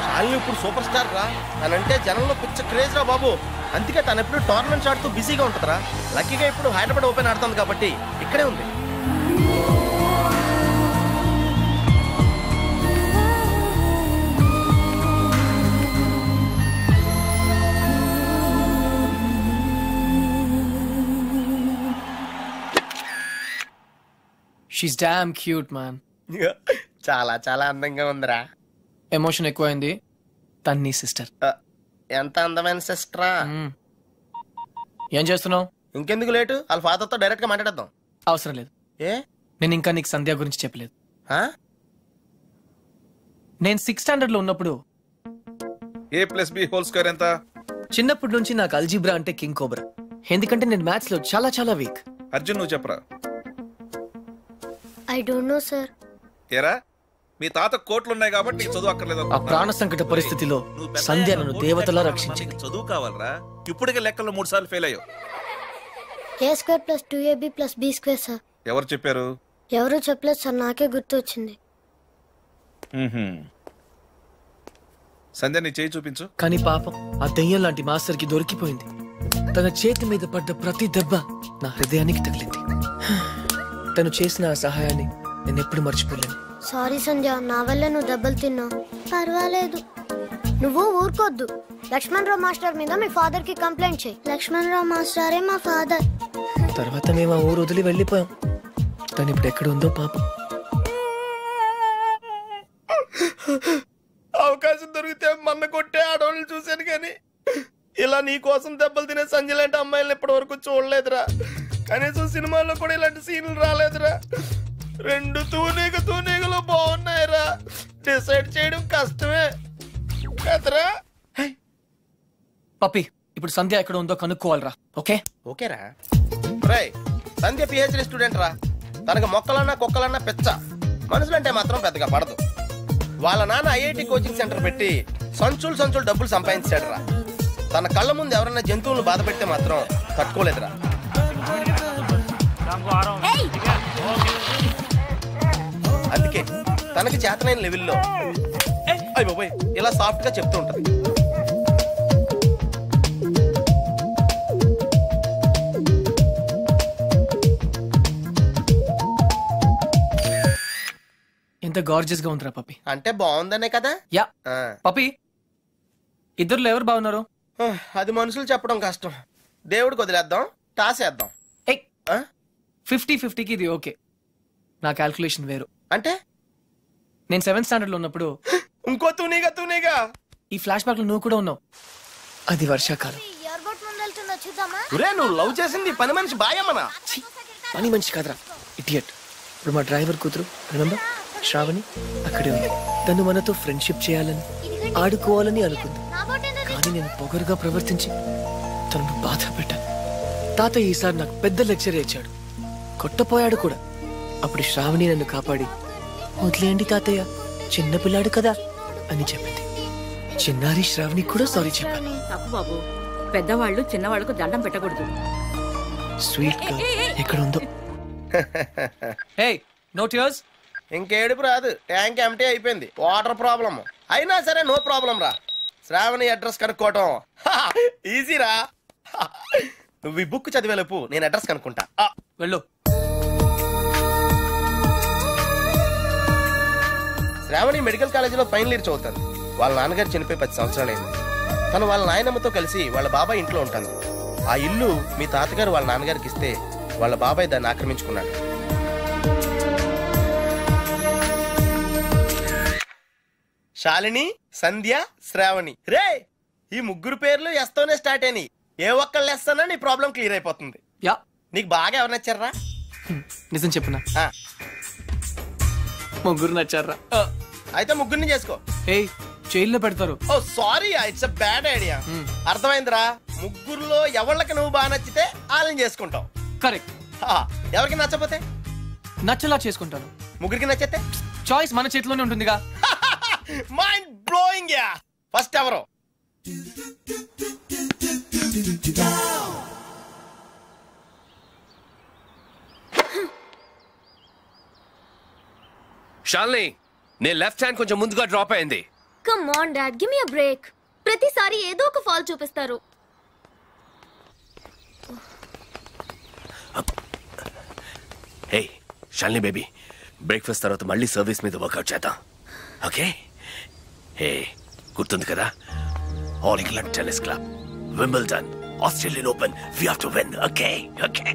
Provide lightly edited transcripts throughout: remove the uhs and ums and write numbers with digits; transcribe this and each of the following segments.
శాలిని ఇప్పుడు super star రా. తనంటే జనంలో పిచ్చ క్రేజ్ రా బాబు. అందుకే తను ఎప్పుడు టోర్నమెంట్స్ ఆడుతూ బిజీగా ఉంటుందిరా. లక్కీగా ఇప్పుడు హైదరాబాద్ ఓపెన్ ఆడుతుంది కాబట్టి ఇక్కడే ఉంది. She's damn cute, man. చాలా చాలా అందంగా ఉందిరా. ఎమోషన్ ఎక్కువైంది. తన్ని సిస్టర్. ఎంత అందమైన సిస్టరా. ఏం చేస్తున్నావు? ఇంకెందుకు లేటు, వాళ్ళ ఫాదర్తో డైరెక్ట్ గా మాట్లాడేద్దాం. అవసరం లేదు. ఏ? నేను ఇంకా నీకు సంధ్య గురించి చెప్పలేదు. నేను 6th స్టాండర్డ్ లో ఉన్నప్పుడు a+b² ఎంత? చిన్నప్పటి నుంచి నాకు అల్జీబ్రా అంటే కింగ్ కోబ్రా. ఎందుకంటే నేను మ్యాథ్స్ లో చాలా చాలా వీక్. అర్జున్ నువ్వు చెప్పరా. I don't know, sir. ఏరా మీ తాత కోట్లు ఉన్నాయి కాబట్టి నీకు చదువు అక్కర్లేదు. ఆ ప్రాణ సంకట పరిస్థితిలో సంధ్య నన్ను దేవతలా రక్షించింది. చదువు కావాలరా. ఇప్పటికే లెక్కల్లో 3 సార్లు ఫెయిల్ అయ్యావు. a² + 2ab + b², sir. ఎవరు చెప్పారు? ఎవరు చెప్పలేదు సార్, నాకే గుర్తు వచ్చింది. సంధ్య నీ చేయి చూపించు. కానీ పాపం ఆ దెయ్యం లాంటి మాస్టర్ కి దొరికిపోయింది. తన చేతి మీద పడ్డ ప్రతి దెబ్బ నా హృదయానికి తగిలింది. తను చేసిన ఆ సహాయాన్ని నేను ఎప్పుడు మర్చిపోలేను. సారీ సంధ్య, నా వల్ల నువ్వు దెబ్బలు తిన్నావు. పర్వాలేదు, నువ్వు ఊరుకోద్దు. లక్ష్మణరావు మాస్టర్ మీద మీ ఫాదర్ కి కంప్లైంట్ చేయి. లక్ష్మణరావు మాస్టరే మా ఫాదర్. తర్వాత మేము ఆ ఊరు వదిలి వెళ్ళిపోయాం. తను ఇప్పుడు ఎక్కడ ఉందో పాపం. అవకాశం దొరికితే మన్న కొట్టే ఆడవాళ్ళు చూశాను కానీ ఇలా నీ కోసం దెబ్బలు తినే సంజయ్ లాంటి అమ్మాయిలను ఇప్పటి వరకు చూడలేదురా. కనీసం సినిమాల్లో కూడా ఇలాంటి సీన్లు రాలేదురా. 2 తూనీగలు బాగున్నాయిరా. డిసైడ్ చేయడం కష్టమే కదరా. పప్పి, ఇప్పుడు సంధ్య ఎక్కడ ఉందో కనుక్కోవాలరా. ఓకే ఓకేరా. రై, సంధ్య PhD స్టూడెంట్ రా. తనకు మొక్కలన్నా కుక్కలన్నా పెచ్చ. మనుషులంటే మాత్రం పెద్దగా పడదు. వాళ్ళ నాన్న IIT కోచింగ్ సెంటర్ పెట్టి సంచులు డబ్బులు సంపాదించాడు రా. తన కళ్ళ ముందు ఎవరన్నా జంతువులను బాధ పెడితే మాత్రం తట్టుకోలేదురా. అందుకే తనకి చేతనైన లెవెల్లో అయిపోయి ఇలా సాఫ్ట్ గా చెప్తూ ఉంటది. ఎంత గార్జియస్ గా ఉందిరా పప్పి. అంటే బాగుందనే కదా. యా పప్పి, ఇద్దరులో ఎవరు బాగున్నారు? అది మనుషులు చెప్పడం కష్టం. దేవుడికి వదిలేద్దాం, టాస్ వేద్దాం. 50-50కి ఇది ఓకే. నా క్యాల్కులేషన్ వేరు. అంటే నేను 7th స్టాండర్డ్ లో ఉన్నప్పుడు ఇంకో తూనీగా ఈ ఫ్లాష్ బ్యాక్ లో నువ్వు కూడా ఉన్నావు. అది వర్షాకాలం. నువ్వు లవ్ చేసింది పని మనిషి బాయమ్మనా? పని మనిషి కాదురా, ఇడియట్. ఇప్పుడు మా డ్రైవర్ కూతురు రిమెంబర్ శ్రావణి అక్కడే ఉంది. తను మనతో ఫ్రెండ్షిప్ చేయాలని ఆడుకోవాలని అనుకుంది. కానీ నేను పొగరుగా ప్రవర్తించి తనను బాధ పెట్టాను. తాతయ్య ఈసారి నాకు పెద్ద లెక్చర్ ఇచ్చాడు. కొట్టపోయాడు కూడా. అప్పుడు శ్రావణి నన్ను కాపాడి వదిలేయండి తాతయ్య, చిన్నపిల్లాడు కదా అని చెప్పింది. చిన్నారి శ్రావణి కూడా సారీ చెప్పాను. తప్పు బాబు, పెద్దవాళ్ళు చిన్నవాళ్లకు దండం పెట్టకూడదు. స్వీట్ గా ఎక్కడ ఉందో. No tears. ఇంకేడుపు రాదు, ట్యాంక్ ఎంటీ అయిపోయింది. వాటర్ ప్రాబ్లమ్ అయినా సరే నో ప్రాబ్లం రా. శ్రావణి అడ్రస్ కనుక్కోవటం ఈజీరా. నువ్వు ఈ బుక్ చదివేలోపు నేను అడ్రస్ కనుక్కుంటా. వెళ్ళు. శ్రావణి మెడికల్ కాలేజీలో ఫైనల్ ఇయర్ చదువుతాను. వాళ్ళ నాన్నగారు చనిపోయి 10 సంవత్సరాలైంది. తను వాళ్ళ నాయనమ్మతో కలిసి వాళ్ళ బాబాయ్ ఇంట్లో ఉంటాను. ఆ ఇల్లు మీ తాతగారు వాళ్ళ నాన్నగారికి ఇస్తే వాళ్ళ బాబాయ్ దాన్ని ఆక్రమించుకున్నాడు. శాలిని, సంధ్య, శ్రావణి. రే, ఈ ముగ్గురు పేర్లు ఎస్తోనే స్టార్ట్ అయినాయి. ఏ ఒక్కళ్ళు ఎస్తానా నీ ప్రాబ్లం క్లియర్ అయిపోతుంది. యా, నీకు బాగా ఎవరు నచ్చారా? నిజం చెప్పునా, ముగ్గురు నచ్చారా? అయితే ముగ్గురిని చేసుకో. జైల్లో పెడతారు. Oh sorry, it's a bad idea. అర్థమైందిరా. ముగ్గురులో ఎవళ్ళకి నువ్వు బాగా నచ్చితే వాళ్ళని చేసుకుంటావు. కరెక్ట్. ఎవరికి నచ్చపోతే నచ్చలా చేసుకుంటాను. ముగ్గురికి నచ్చితే చాయిస్ మన చేతిలోనే ఉంటుందిగా. Mind blowing. యా, ఫస్ట్ ఎవరు? శాలిని, నీ లెఫ్ట్ హ్యాండ్ కొంచెం ముందుగా డ్రాప్ అయింది. Come on dad, give me a break. ప్రతిసారి ఏదో ఒక ఫాల్ చూపిస్తారు. హే షాలిని బేబీ, బ్రేక్ఫాస్ట్ తర్వాత మళ్ళీ సర్వీస్ మీద వర్కౌట్ చేద్దాం, ఓకే? హే గుర్తుంది కదా, all England tennis club, Wimbledon, Australian open, we have to win, okay? Okay.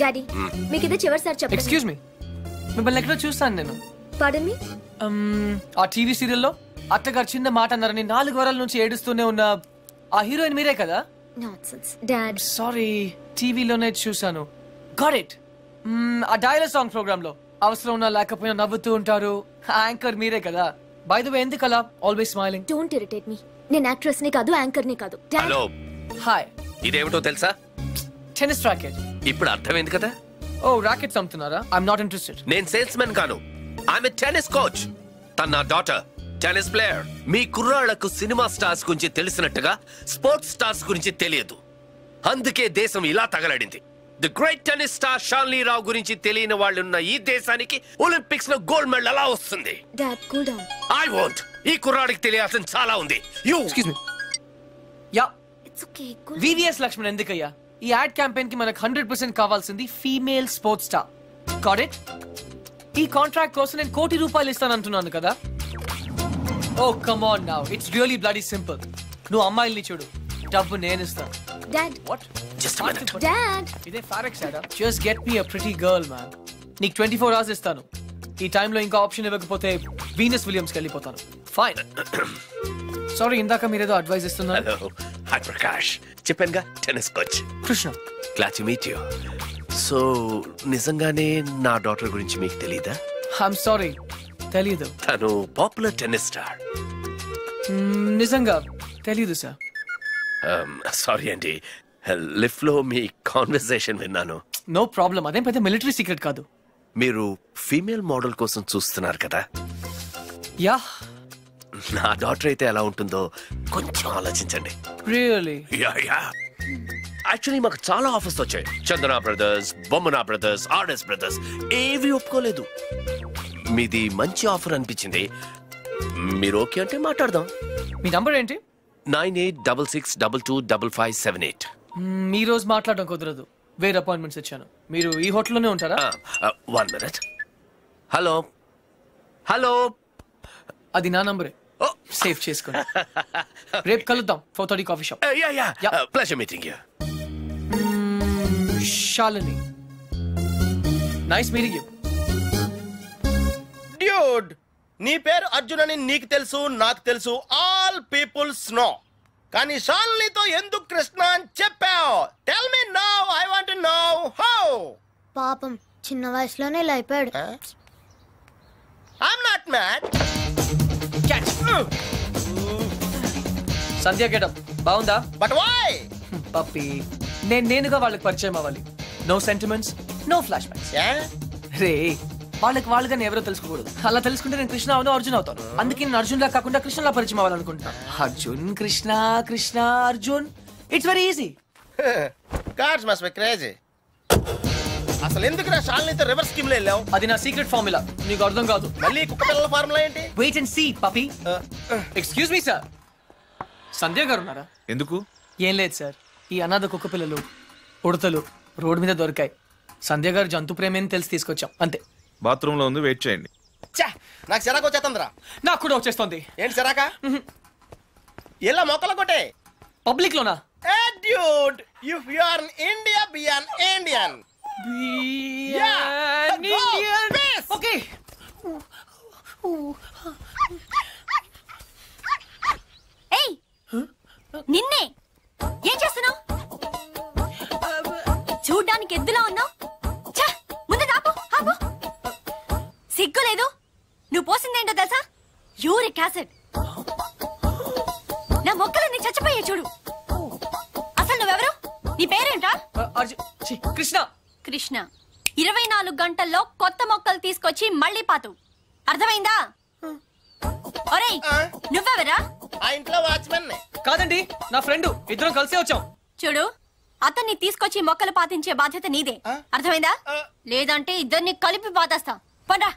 Daddy, మీకు ఇది చివరిసారి చెప్పండి. ఎక్స్క్యూజ్ మీ, మిమ్మల్ని ఎక్కడో చూస్తాను నేను. పార్డన్ మీ? ఆ టీవీ సీరియల్లో అత్తగారు చిన్న మాట అన్నారని 4 వారాల నుంచి ఏడుస్తూనే ఉన్న ఆ హీరోయిన్ మీరే కదా? Nonsense dad. సారీ, టీవీలోనే చూసాను. Got it. ఆ డైలాగ్ సాంగ్ ప్రోగ్రామ్ లో అవసరం ఉన్నా లేకపోయినా నవ్వుతూ ఉంటారు, యాంకర్ మీరే కదా? బై ద వే, ఎందుకలా always smiling? Don't irritate me. నేను యాక్ట్రెస్ ని కాదు, యాంకర్ ని కాదు. Hello, hi. ఇదేమిటో తెలుసా? Tennis racket. ఇప్పుడు అర్థమైంది కదా? ఓ, రాకెట్స్ అమ్ముతున్నారా? I'm not interested. నేను సేల్స్ మెన్ కాను, ఐఎమ్ టెన్నిస్ కోచ్. తన నా డాటర్ టెన్నిస్ ప్లేయర్. మీ కుర్రాళ్లకు సినిమా స్టార్స్ గురించి తెలిసినట్టుగా స్పోర్ట్స్ స్టార్స్ గురించి తెలియదు, అందుకే దేశం ఇలా తగలడింది. The great tennis star Shalini Rao గురించి తెలియని వాళ్ళున్న ఈ దేశానికి ఒలింపిక్స్ లో గోల్డ్ మెడల్ ఎలా వస్తుంది? Dad, cool down. I want. ఈ కుర్రాడికి తెలియాల్సిన చాలా ఉంది. You excuse me. Ya, it's okay. Cool. VVS Laxman ఎందుకయ్యా? ఈ యాడ్ క్యాంపెయిన్ కి మనకు 100% కావాల్సింది female sports star. Got it? ఈ కాంట్రాక్ట్ కోసం నేను ₹1 కోటి ఇస్తానంటున్నాను కదా? Oh come on now, it's really bloody simple. నువ్వు అమ్మాయిల్ని చూడు, డబ్బు నేను ఇస్తాను. Dad, what? Just minute. Dad. ఇదే ఫారెక్స్ యాడా? Just get me a pretty girl man. నీకు 24 hours ఇస్తాను. ఈ టైంలో ఇంకా ఆప్షన్ ఇవ్వకపోతే వీనస్ విలియమ్స్కి వెళ్ళిపోతాను. ఫైన్. సారీ, ఇందాక మీరేదో అడ్వైస్ ఇస్తున్నారు. Hello, hi Prakash. చెప్పానుగా, tennis coach Krishna. Glad to meet you. So నిజంగానే నా డాటర్ గురించి మీకు తెలీదా? ఐఎమ్ సారీ, తెలీదు. తను పాపులర్ టెన్నిస్ స్టార్. నిజంగా తెలీదు సార్. సారీ అండి, లిఫ్ట్ లో మీ కాన్వర్సేషన్ విన్నాను. నో ప్రాబ్లం, అదేం పెద్ద మిలిటరీ సీక్రెట్ కాదు. మీరు ఫీమేల్ మోడల్ కోసం చూస్తున్నారు కదా? యా. నా డాటర్ అయితే ఎలా ఉంటుందో కొంచెం ఆలోచించండి. రియల్లీ? Yeah yeah. యాక్చువల్లీ మాకు చాలా ఆఫర్స్ వచ్చాయి. చందన బ్రదర్స్, బొమ్మనా బ్రదర్స్, ఆర్ఎస్ బ్రదర్స్, ఏవి ఒప్పుకోలేదు. మీది మంచి ఆఫర్ అనిపించింది. మీరు ఓకే అంటే మాట్లాడదాం. మీ నంబర్ ఏంటి? 9866225578. ఈ రోజు మాట్లాడడం కుదరదు, వేరే అపాయింట్మెంట్స్ ఇచ్చాను. మీరు ఈ హోటల్లోనే ఉంటారా? 1 minute. హలో హలో, అది నా నంబరే, సేవ్ చేసుకోండి. రేపు కలుద్దాం 4:30 coffee shop. Yeah yeah, Yeah. Pleasure meeting you. Shalini, nice meeting you. Dude, నీ పేరు అర్జున్ అని నీకు తెలుసు, నాకు తెలుసు, ఆల్ పీపుల్స్ నో. కానీ షాలినితో ఎందుకు కృష్ణ అని చెప్పావు? Tell me now, I want to know how. పాపం చిన్న వయసులోనే ఇలా అయిపోయాడు. I'm not mad. Sandhya getup బాగుందా? But why? పప్పి, నేనుగా వాళ్ళకి పరిచయం అవ్వాలి. No sentiments, no flashbacks. రే, వాళ్ళకి నేను ఎవరో తెలుసుకోకూడదు. అలా తెలుసుకుంటే నేను కృష్ణ అవును, అర్జున్ అవుతాను. అందుకే నేను అర్జున్ లా కాకుండా కృష్ణలా పరిచయం అవ్వాలనుకుంటున్నా. Arjun Krishna, Krishna Arjun, it's very easy. Cars must be crazy. అసలు ఎందుకు నా షాలినితో రివర్స్ స్కీమ్ లో వెళ్ళావు? అది నా సీక్రెట్ ఫార్ములా, నీకు అర్థం కాదు. మళ్ళీ కుక్క పిల్లల ఫార్ములా ఏంటి? వెయిట్ అండ్ సీ పప్పి. ఎక్స్క్యూజ్ మీ సార్, సంధ్య గారు ఉన్నారా? ఎందుకు? ఏం లేదు సార్, ఈ అనాథ కుక్క పిల్లలు ఉడతలు రోడ్డు మీద దొరికాయి. సంధ్య గారు జంతు ప్రేమని తెలిసి తీసుకొచ్చాం, అంతే. బాత్రూమ్ లో ఉంది, వెయిట్ చేయండి. నాకు సిరాకు వచ్చేస్తుందిరా. నాకు కూడా వచ్చేస్తుంది. ఏంటి సిరాక? ఇలా మొక్కలు కొట్టే పబ్లిక్ లోనా? Dude, if you are in India, be an Indian. Okay. ఏయ్, నిన్నే ఏం చేస్తున్నావు? చూడ్డానికి ఎద్దులా ఉన్నావు. ముందు ఆపు, ఆపు. సిగ్గు లేదు. నువ్వు పోసిందేంటో తెలుసా? Uric acid. నా మొక్కలన్నీ చచ్చిపోయాయి చూడు. అసలు నువ్వెవరు? నీ పేరేంటా? కృష్ణ. కృష్ణ. 24 గంటల్లో కొత్త మొక్కలు తీసుకొచ్చి మళ్ళీ పాతు. అర్థమైందా? ఒరేయ్, నువ్వెవరా? ఆ ఇంట్లో వాచ్మెన్. కాదండి, నా ఫ్రెండ్. ఇద్దరం కలిసే వచ్చాం. చూడు, అతన్ని తీసుకొచ్చి మొక్కలు పాతించే బాధ్యత నీదే. అర్థమైందా? లేదంటే ఇద్దరిని కలిపి పాతేస్తా. పండ్రా.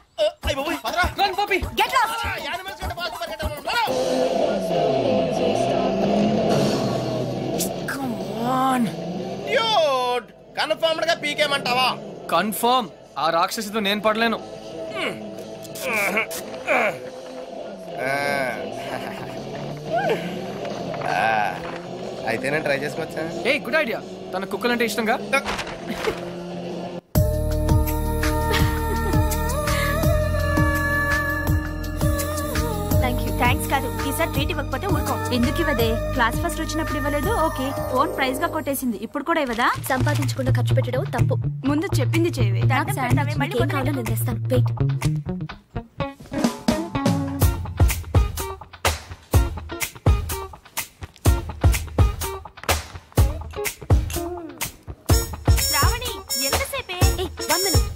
Get lost. కన్ఫర్మ్ గా పీకేమంటావా? కన్ఫర్మ్. ఆ రాక్షసితో నేను పడలేను. అయితే నేను ట్రై చేసుకోవచ్చా? A good idea. తన కుక్కలంటే ఇష్టంగా. థ్యాంక్స్ కాదు, ఈసారి ట్రీట్ ఇవ్వకపోతే ఊరుకో. ఎందుకు ఇవ్వదే? క్లాస్ ఫస్ట్ వచ్చినప్పుడు ఇవ్వలేదు. ఓకే, ఓన్ ప్రైజ్ గా కొట్టేసింది. ఇప్పుడు కూడా ఇవ్వదా? సంపాదించకుండా ఖర్చు పెట్టడం తప్పు. ముందు చెప్పింది చేయవే. నేను తెస్తాను. Wait. Shravani ఎంతసేపే? 1 minute.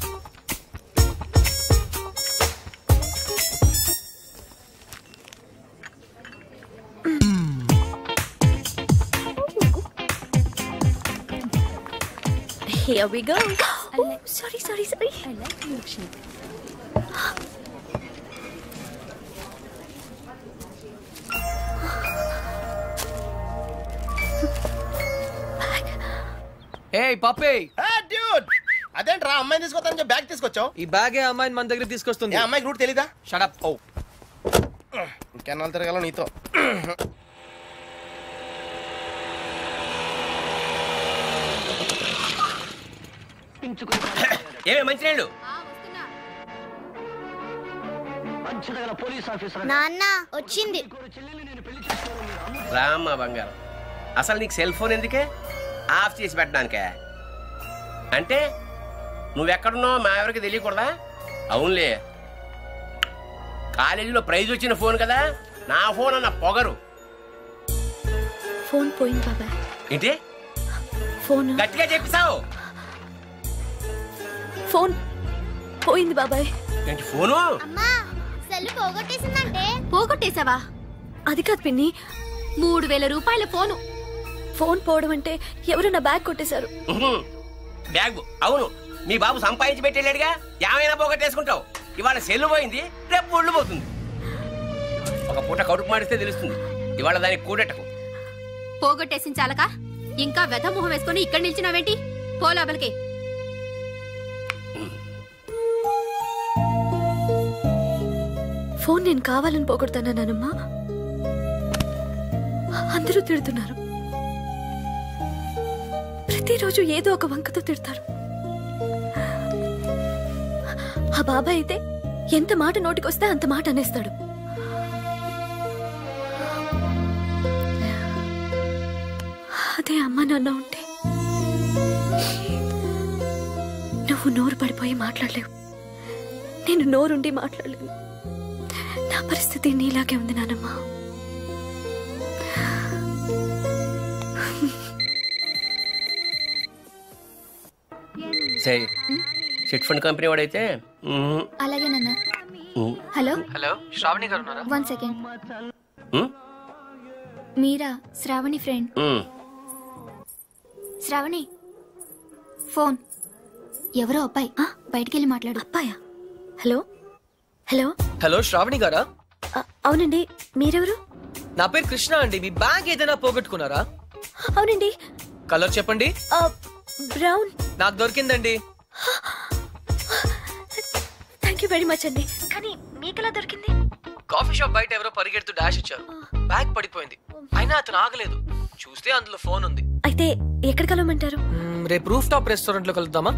Here we go. Oh, sorry. I like milkshake. ఏయ్ పప్పే. డ్యూడ్, అదేంట్రా అమ్మాయిని తీసుకొస్తానని బ్యాగ్ తీసుకొచ్చావు? ఈ బ్యాగే అమ్మాయిని మన దగ్గర తీసుకొస్తుంది. అమ్మాయికి రూట్ తెలీదా? Shut up. ఓ ఇంకెన్నాళ్ళు తిరగాల నీతో? ఏమే మంచినీళ్ళు? నాన్న వచ్చింది. రామ్మ బంగారం, అసలు నీకు సెల్ ఫోన్ ఎందుకే? ఆఫ్ చేసి పెట్టడానికే? అంటే నువ్వెక్కడున్నావు మా ఎవరికి తెలియకూడదా? అవునులే, కాలేజీలో ప్రైజ్ వచ్చిన ఫోన్ కదా, నా ఫోన్ అన్న పొగరు. ఫోన్ పోయింది బాబాయ్. ఏంటి? ఫోన్ గట్టిగా చెప్పిసావు. ఫోన్ పోయింది బాబాయ్. ఏంటి ఫోను? అమ్మా, సెల్ పోగొట్టేసిందంటే. పోగొట్టేశావా? అది కాదు పిన్ని, 3000 రూపాయల ఫోను. ఫోన్ పోవడం అంటే ఎవరు నా బ్యాగ్ కొట్టేశారు. బ్యాగ్? అవును, మీ బాబు సంపాదించి పెట్టేళ్ళాడుగా, ఏమైనా పోగొట్టేసుకుంటావు. ఇవాళ సెల్లు పోయింది, రేపు ఒళ్ళు పోతుంది. ఒక పూట కడుపు మాడిస్తే తెలుస్తుంది. ఇవాళ దానికి కూడెట్టకు. పోగొట్టేసిన చాలక ఇంకా వెధ మొహం వేసుకుని ఇక్కడ నిల్చున్నావేంటి? పో లోపలికి. ఫోన్ నేను కావాలని పోగొడతానా నానమ్మా? అందరూ తిడుతున్నారు. ప్రతిరోజు ఏదో ఒక వంకతో తిడతారు. ఆ బాబాయ్ అయితే ఎంత మాట నోటికొస్తే అంత మాట అనేస్తాడు. అదే అమ్మ నాన్న ఉంటే నువ్వు నోరు పడిపోయి మాట్లాడలేవు, నేను నోరుండి మాట్లాడలేను. నా పరిస్థితి నీలాగే ఉంది నానమ్మా. సరే, చిట్ ఫండ్ కంపెనీ వాడైతే అలాగే నాన్న. హలో హలో, శ్రావణి గారు ఉన్నారా? 1 సెకండ్. మీరా? శ్రావణి ఫ్రెండ్. శ్రావణి ఫోన్. ఎవరో అబ్బాయి, బయటికెళ్ళి మాట్లాడు. అబ్బాయా? హలో హలో హలో, శ్రావణి గారా? అవునండి, మీరెవరు? నా పేరు కృష్ణ అండి. మీ బ్యాగ్ ఏదైనా పోగొట్టుకున్నారా? అవునండి. కలర్ చెప్పండి. బ్రౌన్. నాకు దొరికిందండి. థ్యాంక్ యూ వెరీ మచ్ అండి. కానీ మీకెలా దొరికింది? కాఫీ షాప్ బయట ఎవరో పరిగెడుతూ డాష్ ఇచ్చారు. బ్యాగ్ పడిపోయింది. అయినా అతను ఆగలేదు. చూస్తే అందులో ఫోన్ ఉంది. అయితే ఎక్కడ కలవమంటారు? రేపు రూఫ్ టాప్ రెస్టారెంట్ లో కలుద్దామా?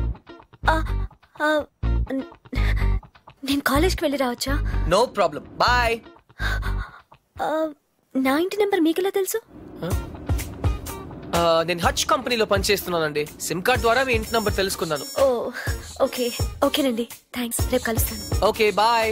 నేను కాలేజ్కి వెళ్ళి రావచ్చా? No problem, bye. నా ఇంటి నెంబర్ మీకెలా తెలుసు? నేను హచ్ కంపెనీలో పనిచేస్తున్నానండి. సిమ్ కార్డ్ ద్వారా మీ ఇంటి నంబర్ తెలుసుకున్నాను. Oh okay. ఓకేనండి, థ్యాంక్స్. రేపు కలుస్తాను. Okay, bye.